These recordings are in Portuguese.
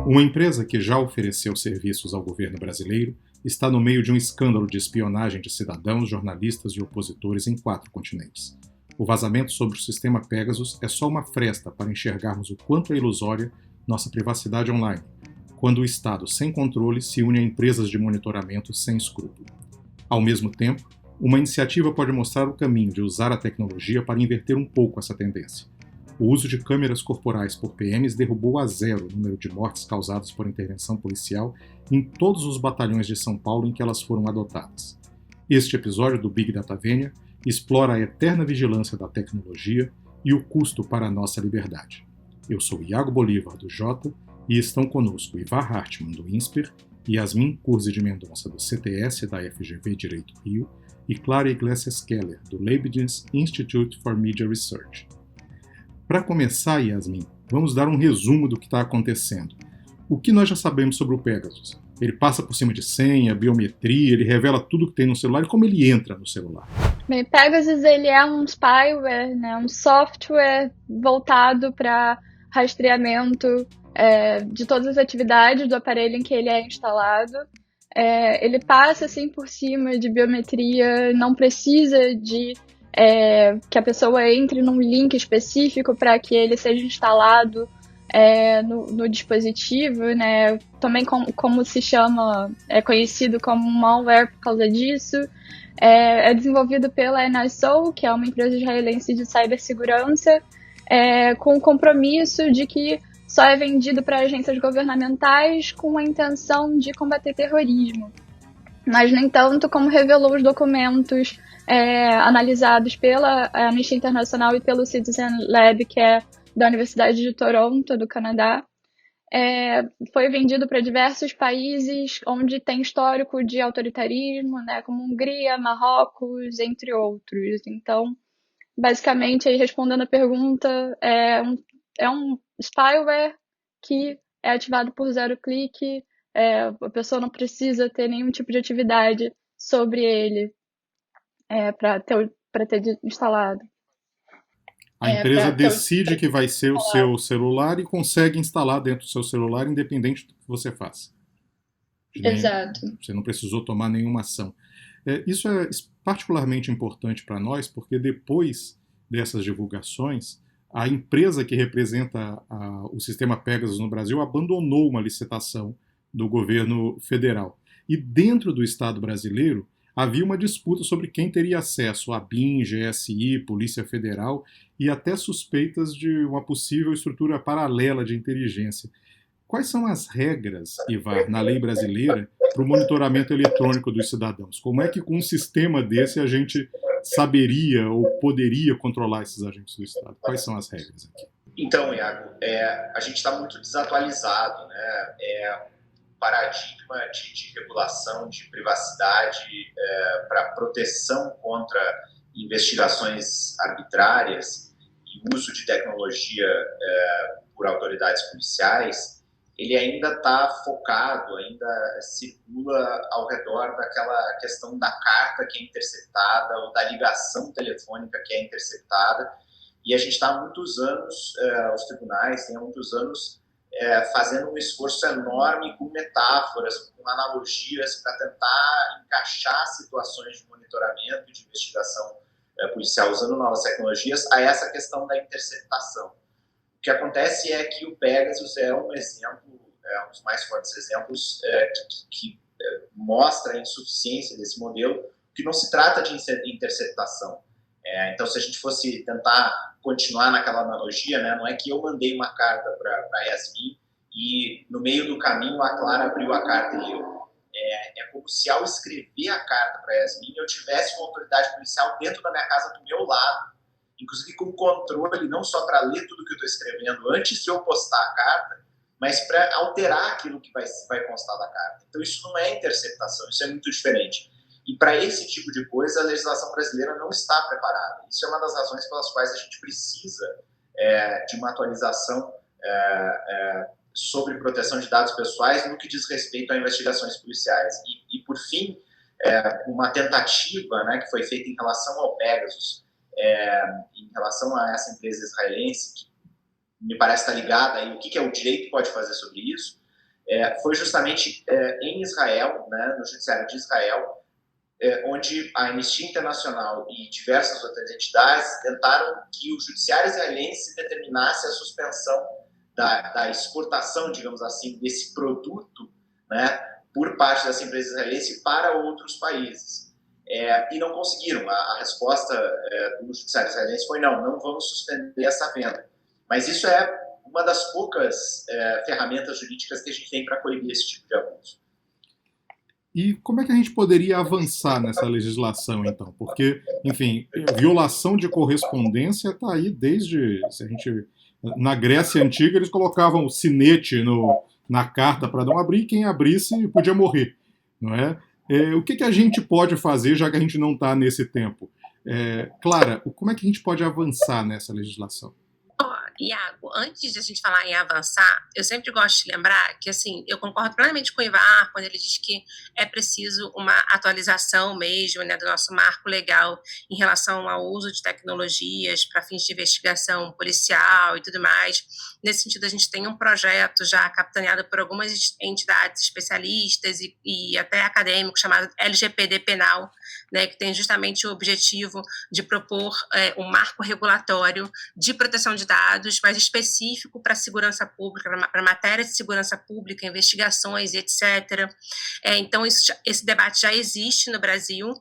Uma empresa que já ofereceu serviços ao governo brasileiro está no meio de um escândalo de espionagem de cidadãos, jornalistas e opositores em 4 continentes. O vazamento sobre o sistema Pegasus é só uma fresta para enxergarmos o quanto é ilusória nossa privacidade online, quando o Estado sem controle se une a empresas de monitoramento sem escrúpulo. Ao mesmo tempo, uma iniciativa pode mostrar o caminho de usar a tecnologia para inverter um pouco essa tendência. O uso de câmeras corporais por PMs derrubou a zero o número de mortes causadas por intervenção policial em todos os batalhões de São Paulo em que elas foram adotadas. Este episódio do Big Data Vênia explora a eterna vigilância da tecnologia e o custo para a nossa liberdade. Eu sou Iago Bolívar, do Jota, e estão conosco Ivar Hartmann, do INSPER, Yasmin Curzi de Mendonça, do CTS da FGV Direito Rio, e Clara Iglesias Keller, do Leibniz Institute for Media Research. Para começar, Yasmin, vamos dar um resumo do que está acontecendo. O que nós já sabemos sobre o Pegasus? Ele passa por cima de senha, biometria, ele revela tudo que tem no celular e como ele entra no celular. Bem, Pegasus ele é um spyware, né, um software voltado para rastreamento de todas as atividades do aparelho em que ele é instalado. Ele passa assim por cima de biometria, não precisa de que a pessoa entre num link específico para que ele seja instalado no dispositivo, né? Também como se chama, é conhecido como malware por causa disso. É desenvolvido pela NISO, que é uma empresa israelense de cibersegurança, com o compromisso de que só é vendido para agências governamentais com a intenção de combater terrorismo. Mas, no entanto, como revelou os documentos analisados pela Amnistia Internacional e pelo Citizen Lab, que é da Universidade de Toronto, do Canadá, foi vendido para diversos países onde tem histórico de autoritarismo, né, como Hungria, Marrocos, entre outros. Então, basicamente, aí respondendo a pergunta, é um spyware que é ativado por 0 clique, a pessoa não precisa ter nenhum tipo de atividade sobre ele para ter instalado. A empresa decide que vai ser o seu celular e consegue instalar dentro do seu celular, independente do que você faça. Exato. Você não precisou tomar nenhuma ação. Isso é particularmente importante para nós, porque depois dessas divulgações, a empresa que representa o sistema Pegasus no Brasil abandonou uma licitação do governo federal. E dentro do Estado brasileiro, havia uma disputa sobre quem teria acesso a BIM, GSI, Polícia Federal e até suspeitas de uma possível estrutura paralela de inteligência. Quais são as regras, Ivar, na lei brasileira para o monitoramento eletrônico dos cidadãos? Como é que com um sistema desse a gente saberia ou poderia controlar esses agentes do Estado? Quais são as regras aqui? Então, Iago, a gente está muito desatualizado, né? Paradigma de regulação de privacidade para proteção contra investigações arbitrárias e uso de tecnologia por autoridades policiais, ele ainda está focado, ainda circula ao redor daquela questão da carta que é interceptada ou da ligação telefônica que é interceptada. E a gente está há muitos anos, os tribunais têm há muitos anos fazendo um esforço enorme com metáforas, com analogias para tentar encaixar situações de monitoramento e de investigação policial usando novas tecnologias a essa questão da interceptação. O que acontece é que o Pegasus é um exemplo, um dos mais fortes exemplos que mostra a insuficiência desse modelo, que não se trata de interceptação. Então, se a gente fosse tentar continuar naquela analogia, né, não é que eu mandei uma carta para a Yasmin e no meio do caminho a Clara abriu a carta e leu. É como se ao escrever a carta para a Yasmin eu tivesse uma autoridade policial dentro da minha casa do meu lado, inclusive com controle não só para ler tudo que eu estou escrevendo antes de eu postar a carta, mas para alterar aquilo que vai constar da carta. Então isso não é interceptação, isso é muito diferente. E para esse tipo de coisa, a legislação brasileira não está preparada. Isso é uma das razões pelas quais a gente precisa de uma atualização sobre proteção de dados pessoais no que diz respeito a investigações policiais. E por fim, uma tentativa, né, que foi feita em relação ao Pegasus, em relação a essa empresa israelense, que me parece estar ligada aí, o que o direito pode fazer sobre isso, foi justamente em Israel, né, no judiciário de Israel, onde a Anistia Internacional e diversas outras entidades tentaram que o judiciário israelense determinasse a suspensão da exportação, digamos assim, desse produto, né, por parte dessa empresa israelense para outros países. E não conseguiram. A resposta do judiciário israelense foi não vamos suspender essa venda. Mas isso é uma das poucas ferramentas jurídicas que a gente tem para coibir esse tipo de abuso. E como é que a gente poderia avançar nessa legislação, então? Porque, enfim, violação de correspondência está aí desde. Se a gente, na Grécia Antiga, eles colocavam o sinete na carta para não abrir, e quem abrisse podia morrer, não é? O que a gente pode fazer, já que a gente não está nesse tempo? Clara, como é que a gente pode avançar nessa legislação? Iago, antes de a gente falar em avançar, eu sempre gosto de lembrar que, assim, eu concordo plenamente com o Ivar quando ele diz que é preciso uma atualização mesmo, né, do nosso marco legal em relação ao uso de tecnologias para fins de investigação policial e tudo mais. Nesse sentido, a gente tem um projeto já capitaneado por algumas entidades especialistas e até acadêmicos chamado LGPD Penal, né, que tem justamente o objetivo de propor um marco regulatório de proteção de dados mais específico para a segurança pública, para matéria de segurança pública, investigações e etc. Então, esse debate já existe no Brasil,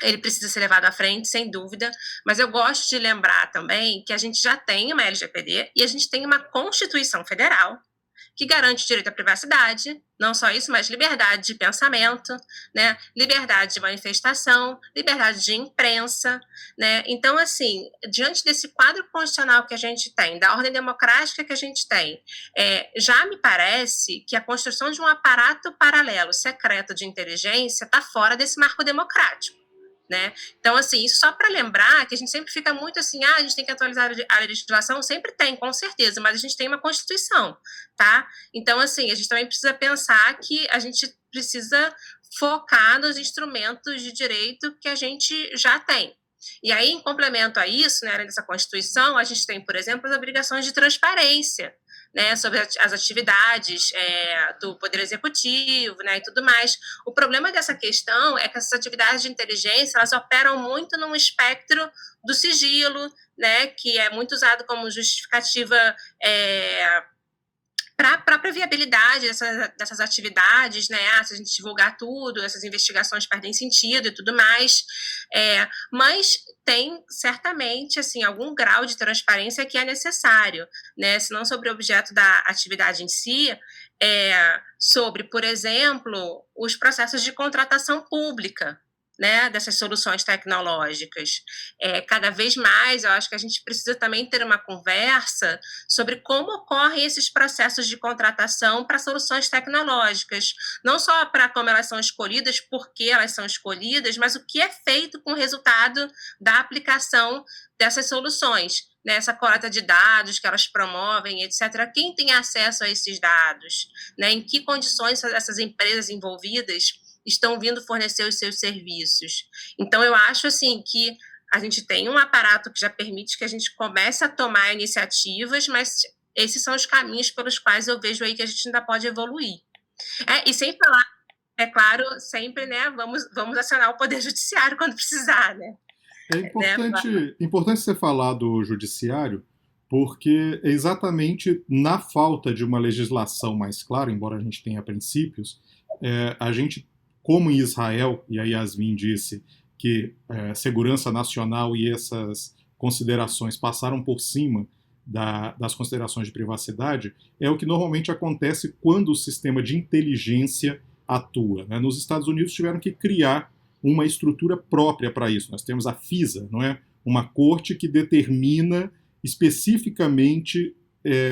ele precisa ser levado à frente, sem dúvida, mas eu gosto de lembrar também que a gente já tem uma LGPD e a gente tem uma Constituição Federal que garante o direito à privacidade, não só isso, mas liberdade de pensamento, né, liberdade de manifestação, liberdade de imprensa, né. Então, assim, diante desse quadro constitucional que a gente tem, da ordem democrática que a gente tem, já me parece que a construção de um aparato paralelo, secreto de inteligência, está fora desse marco democrático. Né? Então, assim, isso só para lembrar que a gente sempre fica muito assim, a gente tem que atualizar a legislação, sempre tem, com certeza, mas a gente tem uma Constituição, tá? Então, assim, a gente também precisa pensar que a gente precisa focar nos instrumentos de direito que a gente já tem. E aí, em complemento a isso, né, além dessa Constituição, a gente tem, por exemplo, as obrigações de transparência, né, sobre as atividades do Poder Executivo, né, e tudo mais. O problema dessa questão é que essas atividades de inteligência, elas operam muito num espectro do sigilo, né, que é muito usado como justificativa para a própria viabilidade dessas atividades, né? Se a gente divulgar tudo, essas investigações perdem sentido e tudo mais. Mas tem certamente assim, algum grau de transparência que é necessário, né? Se não sobre o objeto da atividade em si, sobre, por exemplo, os processos de contratação pública, né, dessas soluções tecnológicas. Cada vez mais, eu acho que a gente precisa também ter uma conversa sobre como ocorrem esses processos de contratação para soluções tecnológicas, não só para como elas são escolhidas, por que elas são escolhidas, mas o que é feito com o resultado da aplicação dessas soluções, né, essa coleta de dados que elas promovem, etc. Quem tem acesso a esses dados? Né, em que condições essas empresas envolvidas estão vindo fornecer os seus serviços. Então, eu acho assim que a gente tem um aparato que já permite que a gente comece a tomar iniciativas, mas esses são os caminhos pelos quais eu vejo aí que a gente ainda pode evoluir. E sem falar, é claro, sempre, né, vamos acionar o Poder Judiciário quando precisar, né? É importante você falar do judiciário, porque é exatamente na falta de uma legislação mais clara, embora a gente tenha princípios, a gente, como em Israel, e a Yasmin disse que segurança nacional e essas considerações passaram por cima das considerações de privacidade, é o que normalmente acontece quando o sistema de inteligência atua. Né? Nos Estados Unidos tiveram que criar uma estrutura própria para isso. Nós temos a FISA, não é? Uma corte que determina especificamente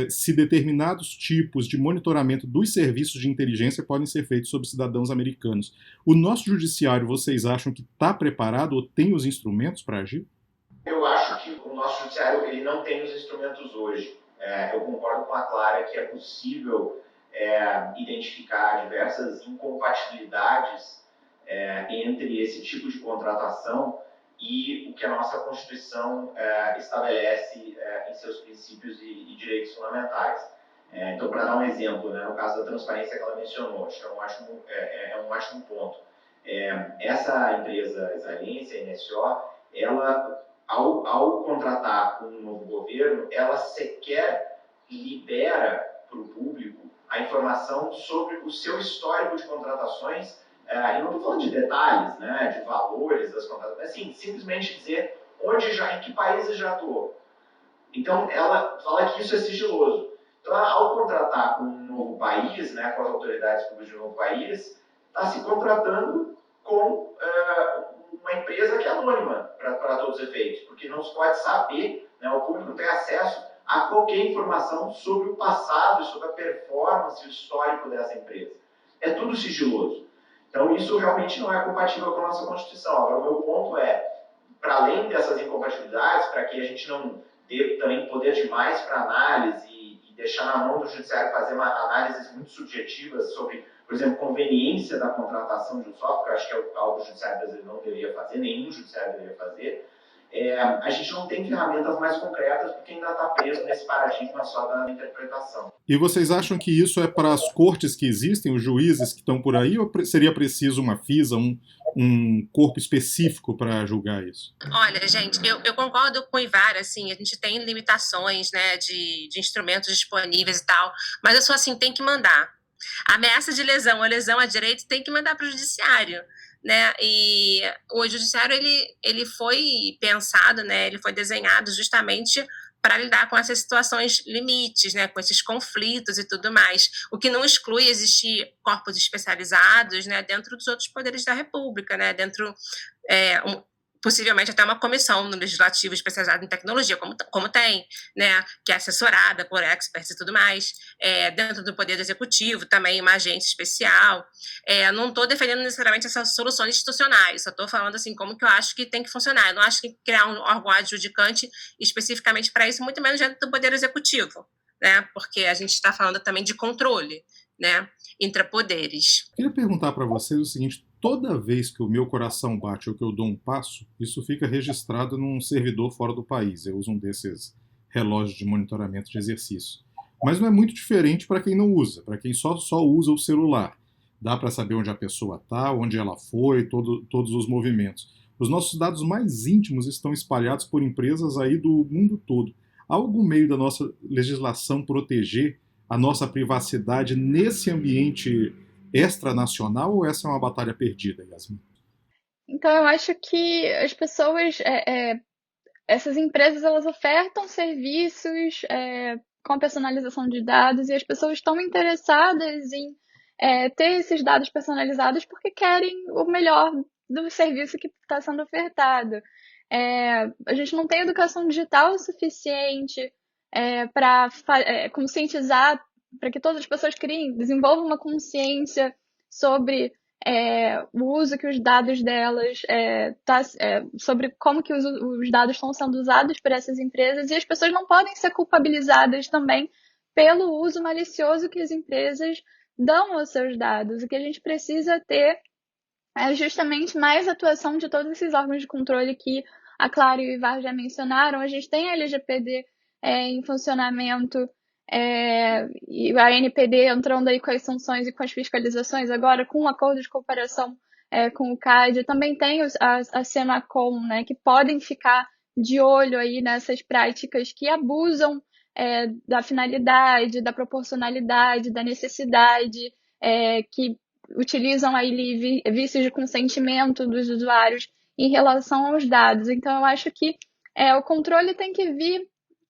se determinados tipos de monitoramento dos serviços de inteligência podem ser feitos sobre cidadãos americanos. O nosso judiciário, vocês acham que está preparado ou tem os instrumentos para agir? Eu acho que o nosso judiciário ele não tem os instrumentos hoje. Eu concordo com a Clara que é possível identificar diversas incompatibilidades entre esse tipo de contratação e o que a nossa Constituição estabelece em seus princípios e direitos fundamentais. Então, para dar um exemplo, né, no caso da transparência que ela mencionou, acho que é um ótimo ponto. Essa empresa israelense, a NSO, ela, ao contratar um novo governo, ela sequer libera para o público a informação sobre o seu histórico de contratações, e não estou falando de detalhes, né, de valores das contratações, assim, simplesmente dizer em que países já atuou. Então, ela fala que isso é sigiloso. Então, ao contratar com um novo país, né, com as autoridades públicas de um novo país, está se contratando com uma empresa que é anônima para todos os efeitos, porque não se pode saber, né, o público não tem acesso a qualquer informação sobre o passado, sobre a performance, o histórico dessa empresa. É tudo sigiloso. Então, isso realmente não é compatível com a nossa Constituição. Agora, o meu ponto para além dessas incompatibilidades, para que a gente não dê também poder demais para análise e deixar na mão do judiciário fazer análises muito subjetivas sobre, por exemplo, conveniência da contratação de um software, que eu acho que é algo que o judiciário brasileiro não deveria fazer, nenhum judiciário deveria fazer, a gente não tem ferramentas mais concretas porque ainda está preso nesse paradigma só da interpretação. E vocês acham que isso é para as cortes que existem, os juízes que estão por aí, ou seria preciso uma FISA, um corpo específico para julgar isso? Olha, gente, eu concordo com o Ivar, assim, a gente tem limitações, né, de instrumentos disponíveis e tal, mas eu sou assim, tem que mandar. A ameaça de lesão ou lesão a direito tem que mandar para o judiciário, né, e o judiciário, ele foi pensado, né, ele foi desenhado justamente para lidar com essas situações limites, né, com esses conflitos e tudo mais, o que não exclui existir corpos especializados, né, dentro dos outros poderes da República, né, dentro possivelmente até uma comissão no legislativo especializada em tecnologia, como tem, né, que é assessorada por experts e tudo mais, dentro do Poder Executivo também uma agência especial. Não estou defendendo necessariamente essas soluções institucionais, só estou falando assim como que eu acho que tem que funcionar. Eu não acho que criar um órgão adjudicante especificamente para isso, muito menos dentro do Poder Executivo, né, porque a gente está falando também de controle, né, intrapoderes. Queria perguntar para vocês o seguinte: toda vez que o meu coração bate ou que eu dou um passo, isso fica registrado num servidor fora do país. Eu uso um desses relógios de monitoramento de exercício. Mas não é muito diferente para quem não usa, para quem só usa o celular. Dá para saber onde a pessoa está, onde ela foi, todos os movimentos. Os nossos dados mais íntimos estão espalhados por empresas aí do mundo todo. Há algum meio da nossa legislação proteger a nossa privacidade nesse ambiente extranacional, ou essa é uma batalha perdida, Yasmin? Então, eu acho que as pessoas, essas empresas, elas ofertam serviços com a personalização de dados e as pessoas estão interessadas em ter esses dados personalizados porque querem o melhor do serviço que está sendo ofertado. A gente não tem educação digital suficiente para conscientizar, para que todas as pessoas desenvolvam uma consciência sobre o uso que os dados delas, sobre como que os dados estão sendo usados por essas empresas, e as pessoas não podem ser culpabilizadas também pelo uso malicioso que as empresas dão aos seus dados. O que a gente precisa ter é justamente mais atuação de todos esses órgãos de controle que a Clara e o Ivar já mencionaram. A gente tem a LGPD em funcionamento, e a NPD entrando aí com as sanções e com as fiscalizações agora, com um acordo de cooperação com o CAD. Também tem a Senacom, né, que podem ficar de olho aí nessas práticas que abusam da finalidade, da proporcionalidade, da necessidade, que utilizam aí vícios de consentimento dos usuários em relação aos dados. Então, eu acho que o controle tem que vir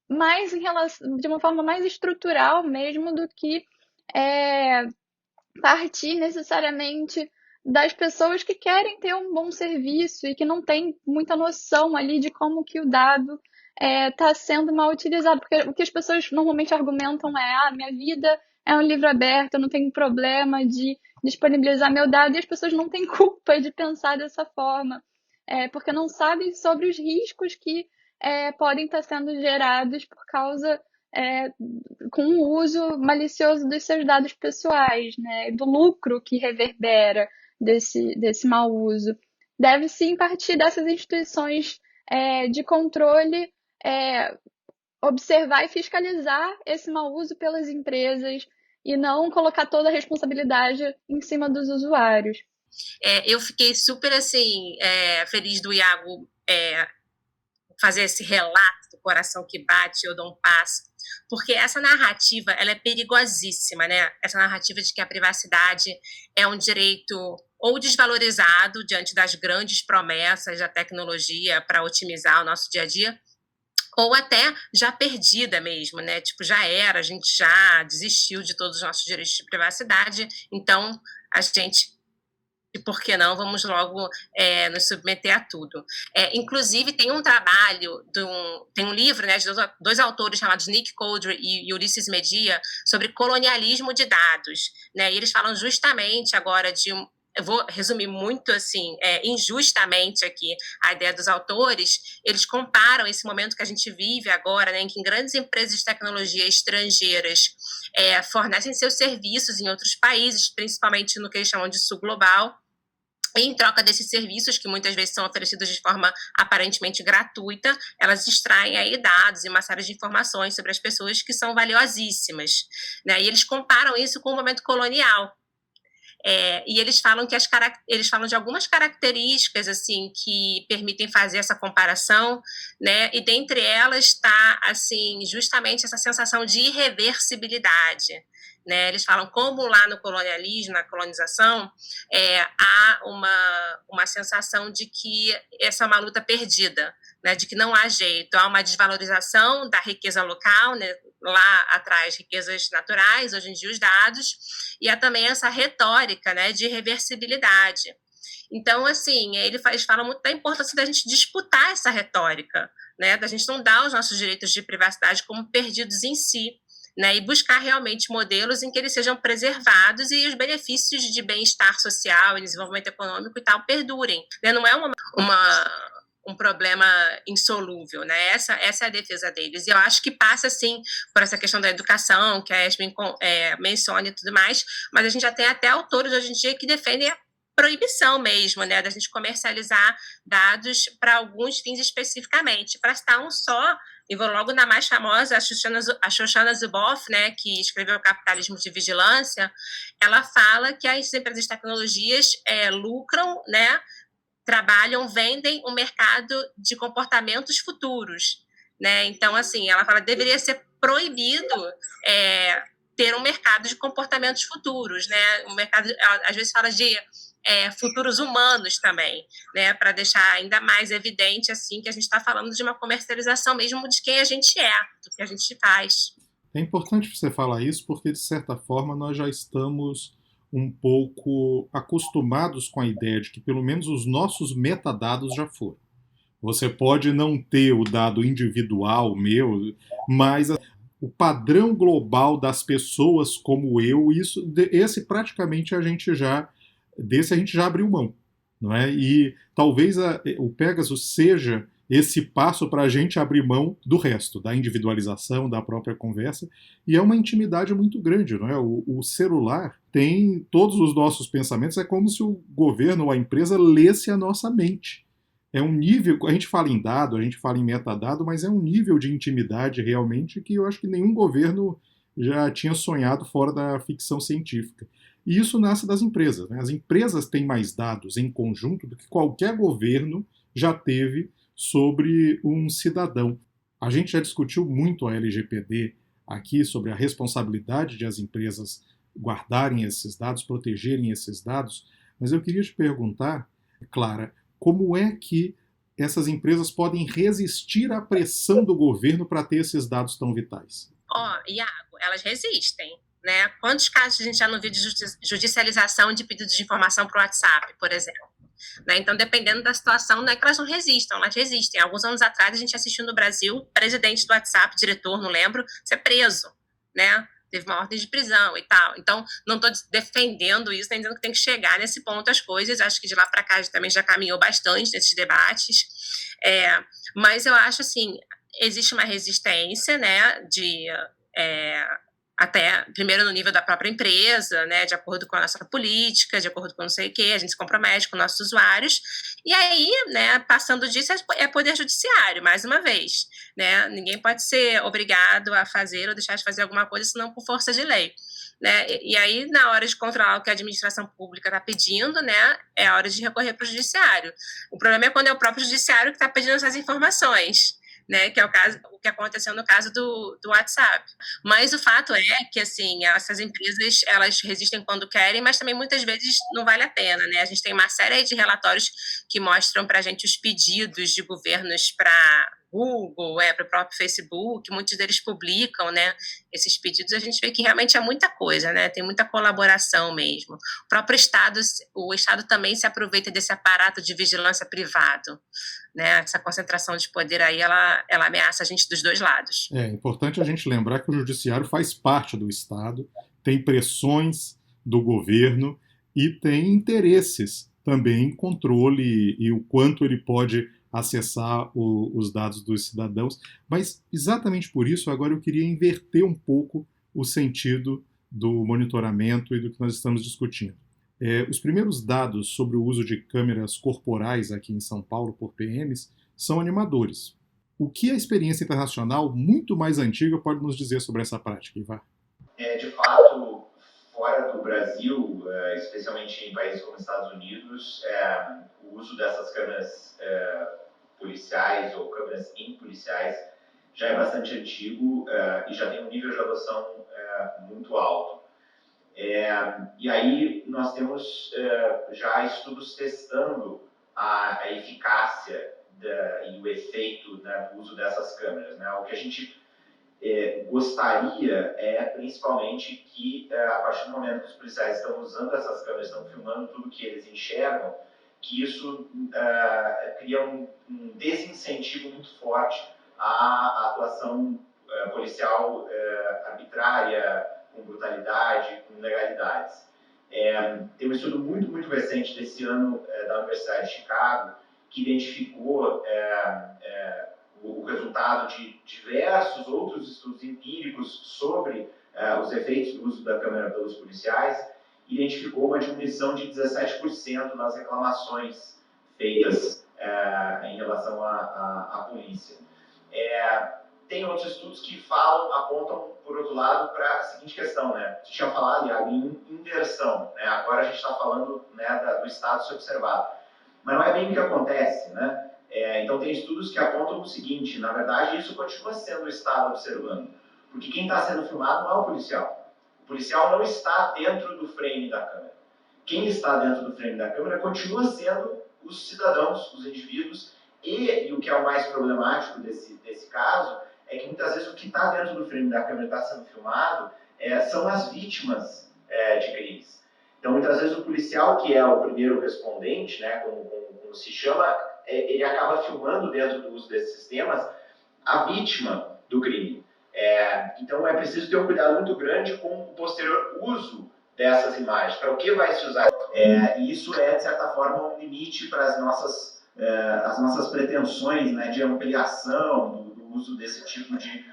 mais de uma forma mais estrutural mesmo do que partir necessariamente das pessoas que querem ter um bom serviço e que não têm muita noção ali de como que o dado está sendo mal utilizado. Porque o que as pessoas normalmente argumentam minha vida é um livro aberto, eu não tenho problema de disponibilizar meu dado, e as pessoas não têm culpa de pensar dessa forma, porque não sabem sobre os riscos que podem estar sendo gerados por causa com o uso malicioso dos seus dados pessoais, né, do lucro que reverbera desse mau uso. Deve sim partir dessas instituições de controle observar e fiscalizar esse mau uso pelas empresas e não colocar toda a responsabilidade em cima dos usuários. Eu fiquei super, assim, feliz do Iago fazer esse relato do coração que bate, eu dou um passo, porque essa narrativa, ela é perigosíssima, né? Essa narrativa de que a privacidade é um direito ou desvalorizado diante das grandes promessas da tecnologia para otimizar o nosso dia a dia, ou até já perdida mesmo, né? Tipo, já era, a gente já desistiu de todos os nossos direitos de privacidade, então a gente, e por que não, vamos logo nos submeter a tudo. Inclusive, tem um trabalho, tem um livro, né, de dois autores chamados Nick Coldry e Ulisses Media, sobre colonialismo de dados, né, e eles falam justamente agora eu vou resumir muito, assim, injustamente aqui a ideia dos autores. Eles comparam esse momento que a gente vive agora, né, em que grandes empresas de tecnologia estrangeiras fornecem seus serviços em outros países, principalmente no que eles chamam de sul global, e em troca desses serviços, que muitas vezes são oferecidos de forma aparentemente gratuita, elas extraem aí dados e uma série de informações sobre as pessoas que são valiosíssimas, né? E eles comparam isso com o momento colonial. E eles falam eles falam de algumas características assim que permitem fazer essa comparação, né? E dentre elas está assim justamente essa sensação de irreversibilidade, né? Eles falam como lá no colonialismo, na colonização, há uma sensação de que essa é uma luta perdida, né? De que não há jeito, há uma desvalorização da riqueza local, né? Lá atrás, riquezas naturais, hoje em dia os dados, e há também essa retórica, né, de reversibilidade. Então, assim, eles falam muito da importância da gente disputar essa retórica, né, da gente não dar os nossos direitos de privacidade como perdidos em si, né, e buscar realmente modelos em que eles sejam preservados e os benefícios de bem-estar social e desenvolvimento econômico e tal perdurem, né, não é um problema insolúvel, né? Essa é a defesa deles. E eu acho que passa, sim, por essa questão da educação, que a Yasmin menciona e tudo mais, mas a gente já tem até autores hoje em dia que defendem a proibição mesmo, né? Da gente comercializar dados para alguns fins especificamente. Para citar um só, e vou logo na mais famosa, a Shoshana Zuboff, né, que escreveu o Capitalismo de Vigilância, ela fala que as empresas de tecnologias lucram, né, trabalham, vendem um mercado de comportamentos futuros, né? Então, assim, ela fala que deveria ser proibido ter um mercado de comportamentos futuros, né? Um mercado, às vezes fala de futuros humanos também, né? Para deixar ainda mais evidente, assim, que a gente está falando de uma comercialização mesmo de quem a gente é, do que a gente faz. É importante você falar isso porque, de certa forma, nós já estamos um pouco acostumados com a ideia de que pelo menos os nossos metadados já foram. Você pode não ter o dado individual meu, mas o padrão global das pessoas como eu, esse praticamente desse a gente já abriu mão, não é? E talvez o Pegasus seja esse passo para a gente abrir mão do resto, da individualização, da própria conversa, e é uma intimidade muito grande, não é? O celular tem todos os nossos pensamentos, é como se o governo ou a empresa lesse a nossa mente. É um nível, a gente fala em dado, a gente fala em metadado, mas é um nível de intimidade realmente que eu acho que nenhum governo já tinha sonhado fora da ficção científica. E isso nasce das empresas, né? As empresas têm mais dados em conjunto do que qualquer governo já teve sobre um cidadão. A gente já discutiu muito a LGPD aqui sobre a responsabilidade de as empresas guardarem esses dados, protegerem esses dados, mas eu queria te perguntar, Clara, como é que essas empresas podem resistir à pressão do governo para ter esses dados tão vitais? Iago, elas resistem, né? Quantos casos a gente já não viu de judicialização de pedido de informação para o WhatsApp, por exemplo? Né? Então, dependendo da situação, não é que elas não resistam, elas resistem. Alguns anos atrás, a gente assistiu no Brasil, presidente do WhatsApp, diretor, não lembro, ser preso, né? Teve uma ordem de prisão e tal. Então, não estou defendendo isso, nem dizendo que tem que chegar nesse ponto as coisas. Acho que de lá para cá a gente também já caminhou bastante nesses debates. Mas eu acho, assim, existe uma resistência, né, até primeiro no nível da própria empresa, né, de acordo com a nossa política, de acordo com não sei o quê, a gente se compromete com nossos usuários, e aí, né, passando disso é poder judiciário, mais uma vez, né, ninguém pode ser obrigado a fazer ou deixar de fazer alguma coisa senão por força de lei, né, e aí na hora de controlar o que a administração pública está pedindo, né, é a hora de recorrer para o judiciário. O problema é quando é o próprio judiciário que está pedindo essas informações, né, que é o que aconteceu no caso do WhatsApp. Mas o fato é que, assim, essas empresas, elas resistem quando querem, mas também muitas vezes não vale a pena, né? A gente tem uma série de relatórios que mostram para a gente os pedidos de governos para Google, para o próprio Facebook, muitos deles publicam, né, esses pedidos, a gente vê que realmente é muita coisa, né, tem muita colaboração mesmo. O Estado também se aproveita desse aparato de vigilância privado, né, essa concentração de poder aí, ela ameaça a gente dos dois lados. É importante a gente lembrar que o judiciário faz parte do Estado, tem pressões do governo e tem interesses também em controle e o quanto ele pode acessar os dados dos cidadãos, mas exatamente por isso agora eu queria inverter um pouco o sentido do monitoramento e do que nós estamos discutindo. Os primeiros dados sobre o uso de câmeras corporais aqui em São Paulo por PMs são animadores. O que a experiência internacional, muito mais antiga, pode nos dizer sobre essa prática, Ivar? De fato, fora do Brasil, especialmente em países como Estados Unidos, o uso dessas câmeras policiais ou câmeras policiais já é bastante antigo e já tem um nível de adoção muito alto. E aí nós temos já estudos testando a eficácia e o efeito, né, do uso dessas câmeras, né? O que a gente gostaria principalmente que a partir do momento que os policiais estão usando essas câmeras, estão filmando tudo que eles enxergam, que isso cria um desincentivo muito forte à atuação policial arbitrária, com brutalidade, com ilegalidades. Tem um estudo muito, muito recente desse ano da Universidade de Chicago que identificou o resultado de diversos outros estudos empíricos sobre os efeitos do uso da câmera pelos policiais, identificou uma diminuição de 17% nas reclamações feitas em relação à polícia. Tem outros estudos que apontam, por outro lado, para a seguinte questão, né? Você tinha falado, Iago, em inversão, né? Agora a gente está falando, né, do Estado ser observado. Mas não é bem o que acontece, né? Então tem estudos que apontam o seguinte: na verdade isso continua sendo o Estado observando, porque quem está sendo filmado não é o policial. O policial não está dentro do frame da câmera. Quem está dentro do frame da câmera continua sendo os cidadãos, os indivíduos, e o que é o mais problemático desse caso é que muitas vezes o que está dentro do frame da câmera está sendo filmado são as vítimas de crimes. Então muitas vezes o policial, que é o primeiro respondente, né, como se chama, ele acaba filmando dentro do uso desses sistemas a vítima do crime. Então é preciso ter um cuidado muito grande com o posterior uso dessas imagens, para o que vai se usar. E isso de certa forma, um limite para as nossas pretensões, né, de ampliação do uso desse tipo de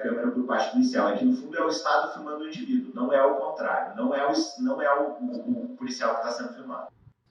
câmera por parte policial. É que, no fundo, é o Estado filmando o indivíduo, não é o contrário, não é o policial que está sendo filmado.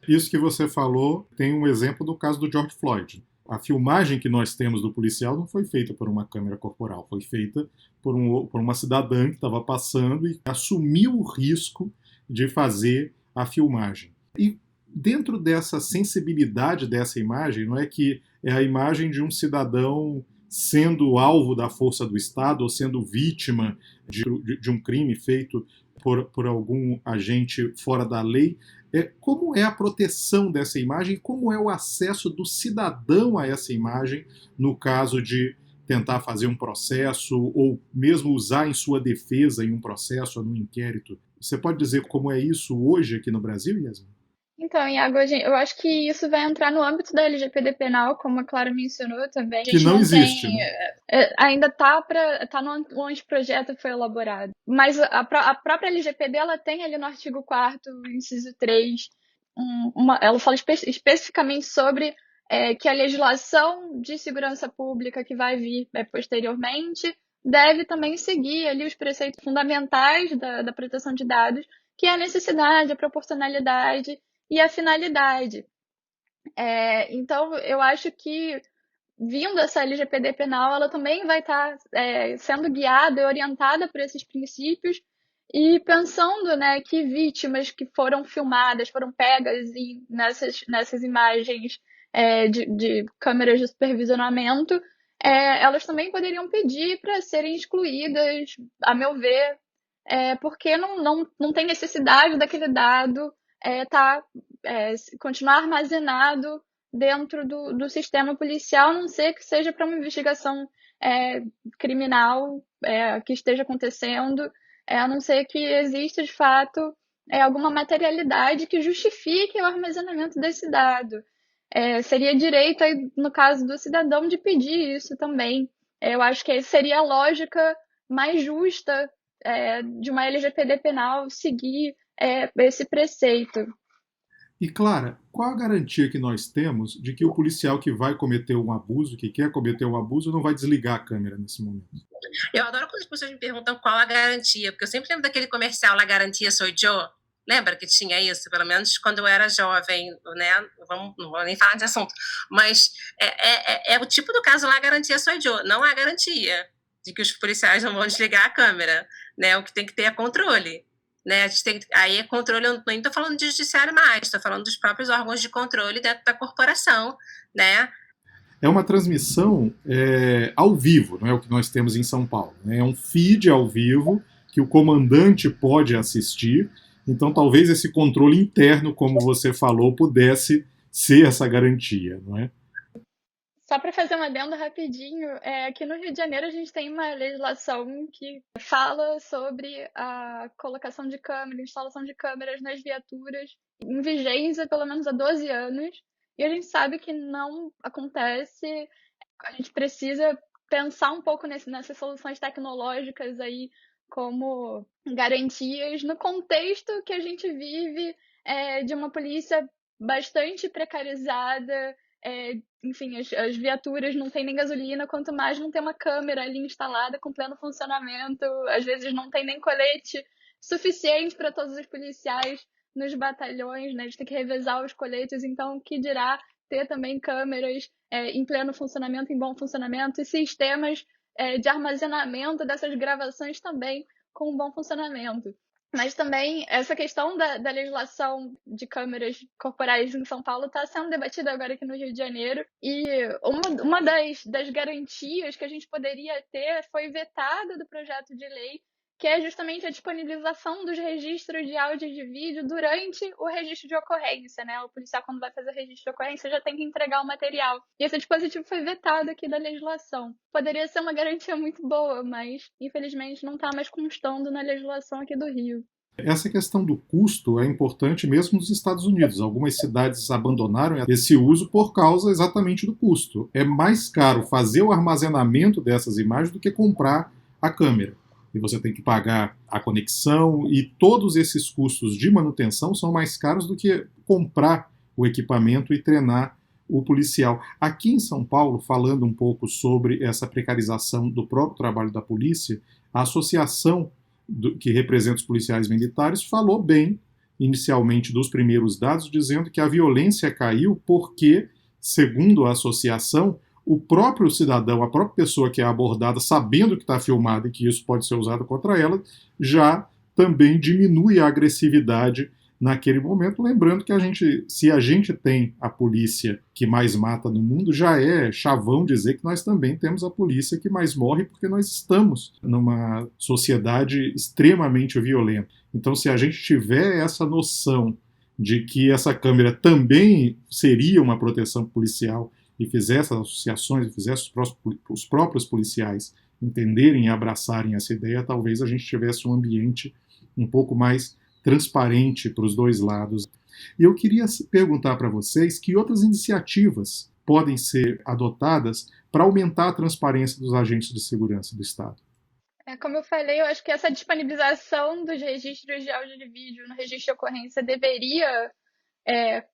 Isso que você falou tem um exemplo do caso do George Floyd. A filmagem que nós temos do policial não foi feita por uma câmera corporal, foi feita por uma cidadã que estava passando e assumiu o risco de fazer a filmagem. E dentro dessa sensibilidade dessa imagem, não é que é a imagem de um cidadão sendo alvo da força do Estado ou sendo vítima de um crime feito por algum agente fora da lei. Como é a proteção dessa imagem, como é o acesso do cidadão a essa imagem no caso de tentar fazer um processo ou mesmo usar em sua defesa em um processo ou num inquérito. Você pode dizer como é isso hoje aqui no Brasil, Yasmin? Então, Iago, eu acho que isso vai entrar no âmbito da LGPD penal, como a Clara mencionou também. A gente que não existe, né? Ainda tá no anteprojeto foi elaborado. Mas a própria LGPD, ela tem ali no artigo 4º, inciso 3, ela fala especificamente sobre que a legislação de segurança pública que vai vir posteriormente deve também seguir ali os preceitos fundamentais da proteção de dados, que é a necessidade, a proporcionalidade e a finalidade. Então, eu acho que, vindo essa LGPD penal, ela também vai estar sendo guiada e orientada por esses princípios, e pensando, né, que vítimas que foram filmadas, foram pegas nessas imagens de câmeras de supervisionamento, elas também poderiam pedir para serem excluídas, a meu ver, porque não tem necessidade daquele dado continuar armazenado dentro do sistema policial, a não ser que seja para uma investigação criminal que esteja acontecendo, a não ser que exista, de fato, alguma materialidade que justifique o armazenamento desse dado. Seria direito, aí, no caso do cidadão, de pedir isso também. Eu acho que seria a lógica mais justa de uma LGPD penal seguir esse preceito. E, Clara, qual a garantia que nós temos de que o policial que vai cometer um abuso, que quer cometer um abuso, não vai desligar a câmera nesse momento? Eu adoro quando as pessoas me perguntam qual a garantia, porque eu sempre lembro daquele comercial La Garantia Soy Yo. Lembra que tinha isso? Pelo menos quando eu era jovem, né? Não vou nem falar desse assunto. Mas é o tipo do caso lá, a garantia Soy Yo. Não há garantia de que os policiais não vão desligar a câmera, né? O que tem que ter é controle. Né? A gente aí é controle, eu nem estou falando de judiciário mais, estou falando dos próprios órgãos de controle dentro da corporação, né? É uma transmissão ao vivo, não é o que nós temos em São Paulo. Né? É um feed ao vivo que o comandante pode assistir, então talvez esse controle interno, como você falou, pudesse ser essa garantia, não é? Só para fazer uma adendo rapidinho, aqui no Rio de Janeiro a gente tem uma legislação que fala sobre a colocação de câmeras, instalação de câmeras nas viaturas, em vigência pelo menos há 12 anos, e a gente sabe que não acontece. A gente precisa pensar um pouco nessas soluções tecnológicas aí como garantias no contexto que a gente vive, de uma polícia bastante precarizada. Enfim, as viaturas não têm nem gasolina, quanto mais não tem uma câmera ali instalada com pleno funcionamento. Às vezes não tem nem colete suficiente para todos os policiais nos batalhões, né? A gente tem que revezar os coletes, então o que dirá ter também câmeras em pleno funcionamento, em bom funcionamento, e sistemas de armazenamento dessas gravações também com bom funcionamento. Mas também essa questão da legislação de câmeras corporais em São Paulo está sendo debatida agora aqui no Rio de Janeiro. E uma das garantias que a gente poderia ter foi vetada do projeto de lei, que é justamente a disponibilização dos registros de áudio e de vídeo durante o registro de ocorrência, né? O policial, quando vai fazer o registro de ocorrência, já tem que entregar o material. E esse dispositivo foi vetado aqui da legislação. Poderia ser uma garantia muito boa, mas infelizmente não está mais constando na legislação aqui do Rio. Essa questão do custo é importante mesmo nos Estados Unidos. Algumas cidades abandonaram esse uso por causa exatamente do custo. É mais caro fazer o armazenamento dessas imagens do que comprar a câmera. E você tem que pagar a conexão, e todos esses custos de manutenção são mais caros do que comprar o equipamento e treinar o policial. Aqui em São Paulo, falando um pouco sobre essa precarização do próprio trabalho da polícia, a associação que representa os policiais militares falou bem, inicialmente, dos primeiros dados, dizendo que a violência caiu porque, segundo a associação, o próprio cidadão, a própria pessoa que é abordada, sabendo que está filmada e que isso pode ser usado contra ela, já também diminui a agressividade naquele momento. Lembrando que se a gente tem a polícia que mais mata no mundo, já é chavão dizer que nós também temos a polícia que mais morre, porque nós estamos numa sociedade extremamente violenta. Então, se a gente tiver essa noção de que essa câmera também seria uma proteção policial, e fizesse as associações, e fizesse os próprios policiais entenderem e abraçarem essa ideia, talvez a gente tivesse um ambiente um pouco mais transparente para os dois lados. E eu queria perguntar para vocês que outras iniciativas podem ser adotadas para aumentar a transparência dos agentes de segurança do Estado. Como eu falei, eu acho que essa disponibilização dos registros de áudio e de vídeo no registro de ocorrência deveria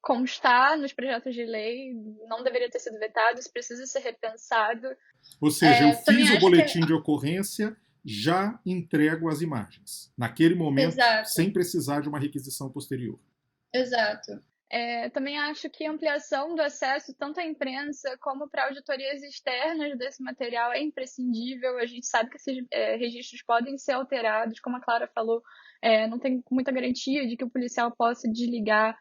constar nos projetos de lei, não deveria ter sido vetado, isso precisa ser repensado. Ou seja, eu Também fiz o acho que... boletim de ocorrência, já entrego as imagens, naquele momento, Exato. sem precisar de uma requisição posterior. Exato. Também acho que a ampliação do acesso tanto à imprensa como para auditorias externas desse material é imprescindível. A gente sabe que esses registros podem ser alterados, como a Clara falou, não tem muita garantia de que o policial possa desligar,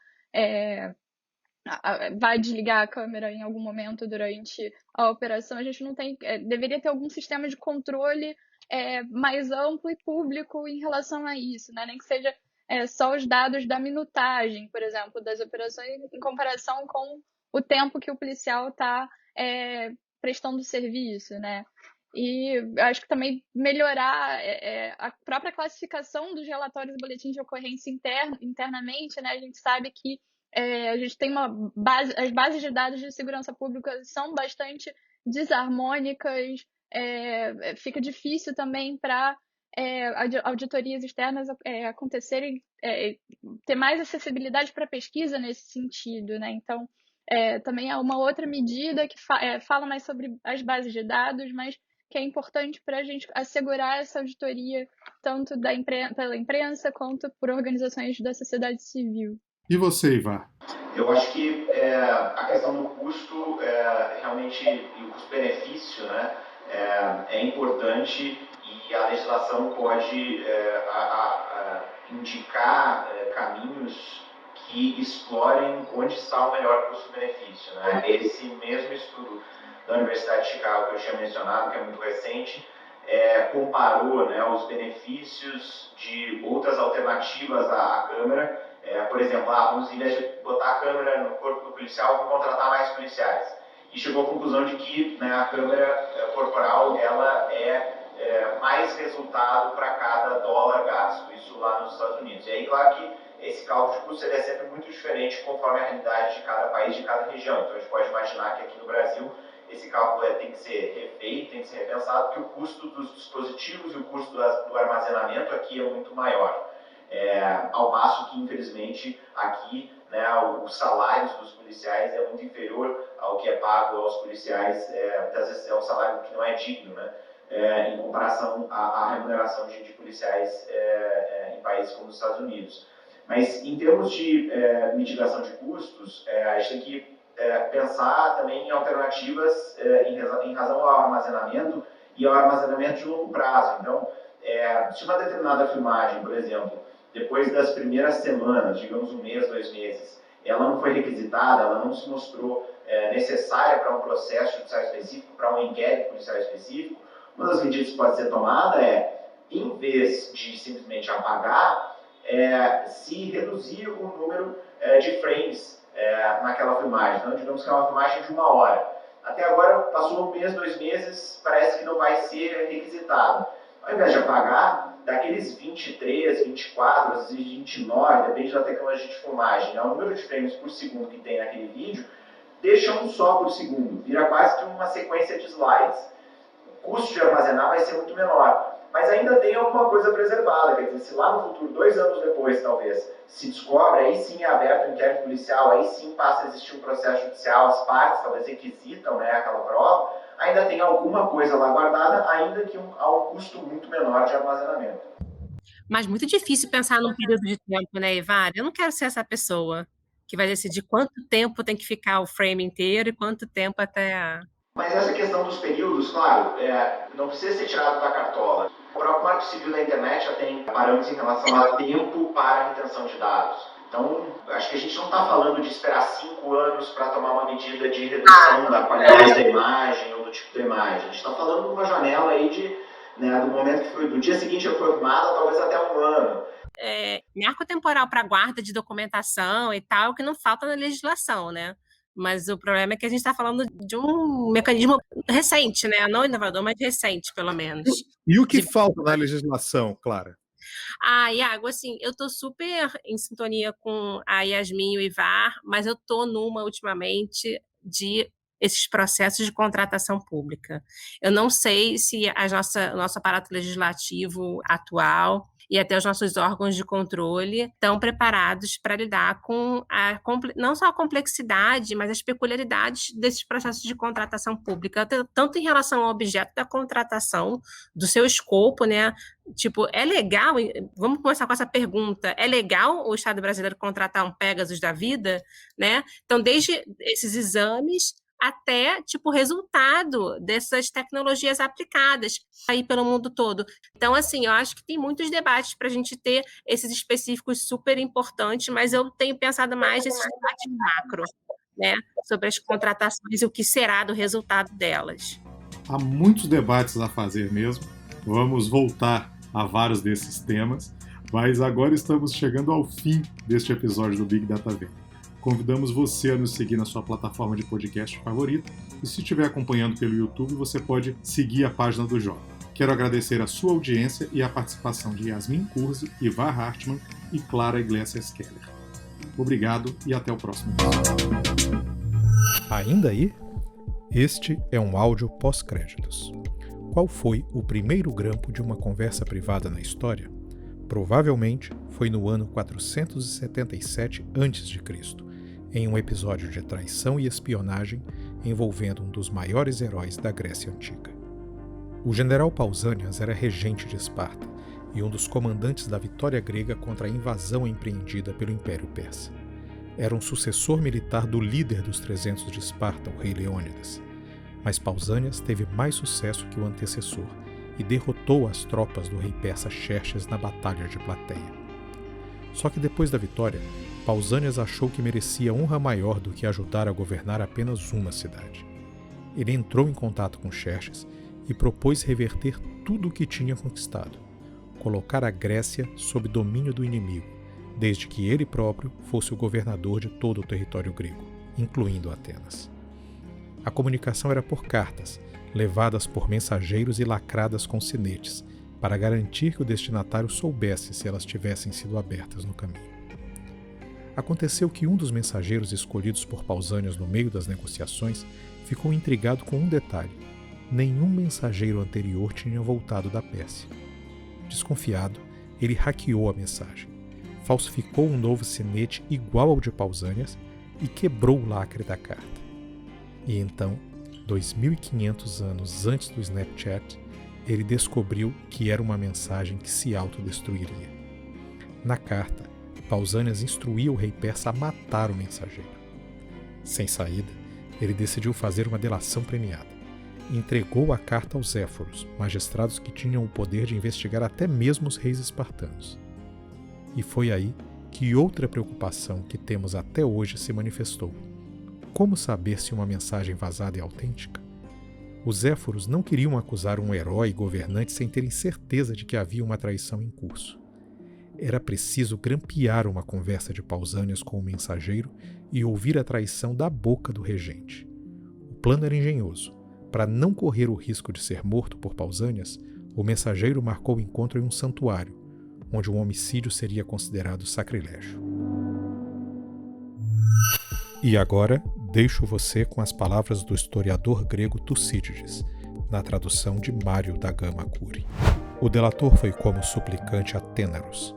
vai desligar a câmera em algum momento durante a operação. A gente não tem, deveria ter algum sistema de controle mais amplo e público em relação a isso, né? Nem que seja só os dados da minutagem, por exemplo, das operações em comparação com o tempo que o policial está prestando serviço, né? E acho que também melhorar a própria classificação dos relatórios e boletins de ocorrência internamente, né? A gente sabe que a gente tem as bases de dados de segurança pública são bastante desarmônicas, fica difícil também para auditorias externas acontecerem, ter mais acessibilidade para pesquisa nesse sentido, né? Então, também é uma outra medida que fala mais sobre as bases de dados, mas que é importante para a gente assegurar essa auditoria tanto pela imprensa quanto por organizações da sociedade civil. E você, Ivar? Eu acho que a questão do custo, realmente, e o custo-benefício, né, é importante, e a legislação pode indicar caminhos que explorem onde está o melhor custo-benefício, né? Esse mesmo estudo da Universidade de Chicago que eu tinha mencionado, que é muito recente, comparou, né, os benefícios de outras alternativas à câmera. Por exemplo, vamos, em vez de botar a câmera no corpo do policial, vamos contratar mais policiais. E chegou à conclusão de que, né, a câmera corporal ela mais resultado para cada dólar gasto, isso lá nos Estados Unidos. E aí, claro que esse cálculo de custo é sempre muito diferente conforme a realidade de cada país, de cada região. Então, a gente pode imaginar que aqui no Brasil esse cálculo tem que ser refeito, tem que ser repensado, porque o custo dos dispositivos e o custo do armazenamento aqui é muito maior. Ao passo que, infelizmente, aqui, né, os salários dos policiais é muito inferior ao que é pago aos policiais, muitas vezes é um salário que não é digno, né, em comparação à remuneração de policiais em países como os Estados Unidos. Mas, em termos de mitigação de custos, a gente tem que pensar também em alternativas em razão ao armazenamento e ao armazenamento de longo prazo. Então, se uma determinada filmagem, por exemplo, depois das primeiras semanas, digamos 1 mês, 2 meses, ela não foi requisitada, ela não se mostrou necessária para um processo judicial específico, para um inquérito policial específico, uma das medidas que pode ser tomada em vez de simplesmente apagar, se reduzir o número de frames naquela filmagem. Então, digamos que é uma filmagem de 1 hora. Até agora, passou 1 mês, 2 meses, parece que não vai ser requisitado. Ao invés de apagar, daqueles 23, 24, às vezes 29, depende da tecnologia de filmagem, né? O número de frames por segundo que tem naquele vídeo, deixa um só por segundo, vira quase que uma sequência de slides. O custo de armazenar vai ser muito menor, mas ainda tem alguma coisa preservada, quer dizer, se lá no futuro, 2 anos depois talvez, se descobre, aí sim é aberto um inquérito policial, aí sim passa a existir um processo judicial, as partes talvez requisitam, né, aquela prova, ainda tem alguma coisa lá guardada, ainda que a um custo muito menor de armazenamento. Mas muito difícil pensar num período de tempo, né, Ivar? Eu não quero ser essa pessoa que vai decidir quanto tempo tem que ficar o frame inteiro e quanto tempo até a... Mas essa questão dos períodos, claro, não precisa ser tirado da cartola. O próprio Marco Civil da Internet já tem parâmetros em relação a tempo para a retenção de dados. Então, acho que a gente não está falando de esperar 5 anos para tomar uma medida de redução da qualidade da imagem ou do tipo da imagem. A gente está falando de uma janela aí do momento que foi, do dia seguinte que foi filmada, talvez até 1 ano. Marco temporal para guarda de documentação e tal, que não falta na legislação, né? Mas o problema é que a gente está falando de um mecanismo recente, né? Não inovador, mas recente, pelo menos. E o que falta na legislação, Clara? Iago, assim, eu tô super em sintonia com a Yasmin e o Ivar, mas eu tô numa, ultimamente, de esses processos de contratação pública. Eu não sei se o nosso aparato legislativo atual e até os nossos órgãos de controle estão preparados para lidar com não só a complexidade, mas as peculiaridades desses processos de contratação pública, tanto em relação ao objeto da contratação, do seu escopo, né? Tipo, é legal, vamos começar com essa pergunta, é legal o Estado brasileiro contratar um Pegasus da vida, né? Então, desde esses exames até, tipo, o resultado dessas tecnologias aplicadas aí pelo mundo todo. Então, assim, eu acho que tem muitos debates para a gente ter esses específicos super importantes, mas eu tenho pensado mais nesses debates macro, né? Sobre as contratações e o que será do resultado delas. Há muitos debates a fazer mesmo. Vamos voltar a vários desses temas, mas agora estamos chegando ao fim deste episódio do Big Data Venda. Convidamos você a nos seguir na sua plataforma de podcast favorita e se estiver acompanhando pelo YouTube, você pode seguir a página do Jovem. Quero agradecer a sua audiência e a participação de Yasmin Curzi, Ivar Hartmann e Clara Iglesias Keller. Obrigado e até o próximo episódio. Ainda aí? Este é um áudio pós-créditos. Qual foi o primeiro grampo de uma conversa privada na história? Provavelmente foi no ano 477 a.C., em um episódio de traição e espionagem envolvendo um dos maiores heróis da Grécia Antiga. O general Pausanias era regente de Esparta e um dos comandantes da vitória grega contra a invasão empreendida pelo Império Persa. Era um sucessor militar do líder dos 300 de Esparta, o rei Leônidas. Mas Pausanias teve mais sucesso que o antecessor e derrotou as tropas do rei persa Xerxes na Batalha de Plateia. Só que depois da vitória, Pausanias achou que merecia honra maior do que ajudar a governar apenas uma cidade. Ele entrou em contato com Xerxes e propôs reverter tudo o que tinha conquistado, colocar a Grécia sob domínio do inimigo, desde que ele próprio fosse o governador de todo o território grego, incluindo Atenas. A comunicação era por cartas, levadas por mensageiros e lacradas com sinetes, para garantir que o destinatário soubesse se elas tivessem sido abertas no caminho. Aconteceu que um dos mensageiros escolhidos por Pausanias no meio das negociações ficou intrigado com um detalhe: nenhum mensageiro anterior tinha voltado da Pérsia. Desconfiado, ele hackeou a mensagem, falsificou um novo sinete igual ao de Pausanias e quebrou o lacre da carta. E então, 2.500 anos antes do Snapchat, ele descobriu que era uma mensagem que se autodestruiria. Na carta, Pausanias instruía o rei persa a matar o mensageiro. Sem saída, ele decidiu fazer uma delação premiada. Entregou a carta aos Zéforos, magistrados que tinham o poder de investigar até mesmo os reis espartanos. E foi aí que outra preocupação que temos até hoje se manifestou. Como saber se uma mensagem vazada é autêntica? Os Zéforos não queriam acusar um herói governante sem terem certeza de que havia uma traição em curso. Era preciso grampear uma conversa de Pausanias com o mensageiro e ouvir a traição da boca do regente. O plano era engenhoso. Para não correr o risco de ser morto por Pausanias, o mensageiro marcou o encontro em um santuário, onde um homicídio seria considerado sacrilégio. E agora, deixo você com as palavras do historiador grego Tucídides, na tradução de Mário da Gama Cury. O delator foi como suplicante a Tênaros,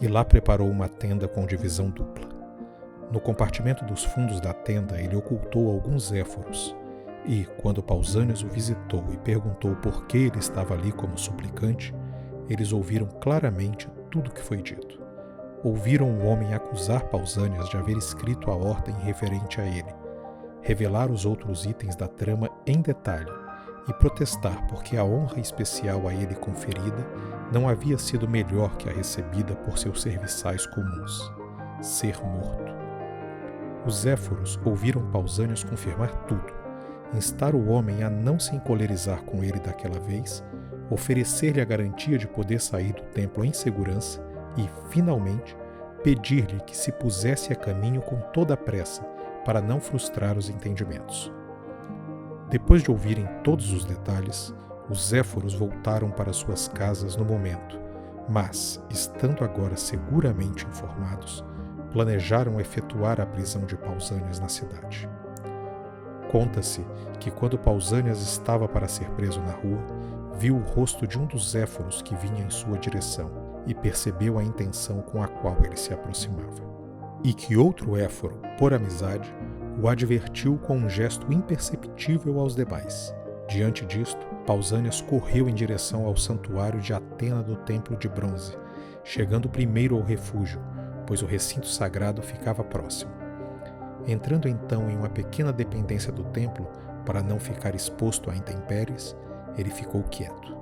e lá preparou uma tenda com divisão dupla. No compartimento dos fundos da tenda, ele ocultou alguns Zéforos, e, quando Pausanias o visitou e perguntou por que ele estava ali como suplicante, eles ouviram claramente tudo o que foi dito. Ouviram o homem acusar Pausanias de haver escrito a ordem referente a ele, revelar os outros itens da trama em detalhe e protestar porque a honra especial a ele conferida não havia sido melhor que a recebida por seus serviçais comuns: ser morto. Os Zéforos ouviram Pausanias confirmar tudo, instar o homem a não se encolerizar com ele daquela vez, oferecer-lhe a garantia de poder sair do templo em segurança e, finalmente, pedir-lhe que se pusesse a caminho com toda a pressa para não frustrar os entendimentos. Depois de ouvirem todos os detalhes, os Zéforos voltaram para suas casas no momento, mas, estando agora seguramente informados, planejaram efetuar a prisão de Pausanias na cidade. Conta-se que quando Pausanias estava para ser preso na rua, viu o rosto de um dos éforos que vinha em sua direção e percebeu a intenção com a qual ele se aproximava. E que outro éforo, por amizade, o advertiu com um gesto imperceptível aos demais. Diante disto, Pausanias correu em direção ao santuário de Atena do Templo de Bronze, chegando primeiro ao refúgio, pois o recinto sagrado ficava próximo. Entrando então em uma pequena dependência do templo, para não ficar exposto a intempéries, ele ficou quieto.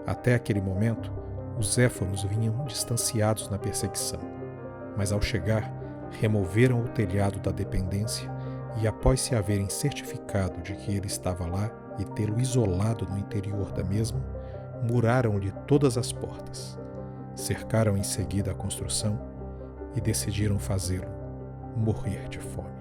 Até aquele momento, os éforos vinham distanciados na perseguição, mas ao chegar, removeram o telhado da dependência e, após se haverem certificado de que ele estava lá e tê-lo isolado no interior da mesma, muraram-lhe todas as portas, cercaram em seguida a construção e decidiram fazê-lo morrer de fome.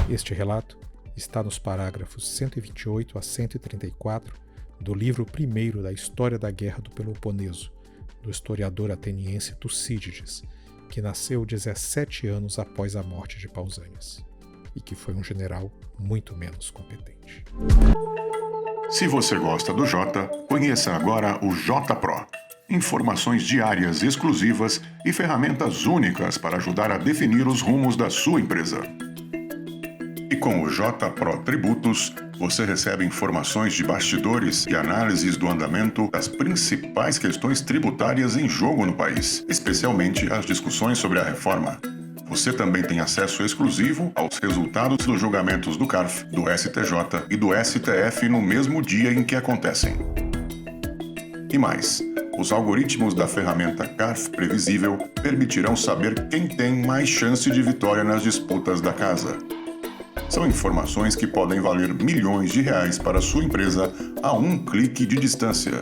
Este relato está nos parágrafos 128 a 134 do livro 1º da História da Guerra do Peloponeso, do historiador ateniense Tucídides, que nasceu 17 anos após a morte de Pausanias, e que foi um general muito menos competente. Se você gosta do Jota, conheça agora o Jota Pro. Informações diárias exclusivas e ferramentas únicas para ajudar a definir os rumos da sua empresa. E com o Jota Pro Tributos, você recebe informações de bastidores e análises do andamento das principais questões tributárias em jogo no país, especialmente as discussões sobre a reforma. Você também tem acesso exclusivo aos resultados dos julgamentos do CARF, do STJ e do STF no mesmo dia em que acontecem. E mais, os algoritmos da ferramenta CARF Previsível permitirão saber quem tem mais chance de vitória nas disputas da casa. São informações que podem valer milhões de reais para a sua empresa a um clique de distância.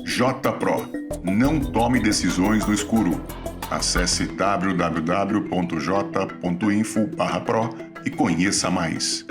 Jota Pro. Não tome decisões no escuro. Acesse www.j.info/pro e conheça mais.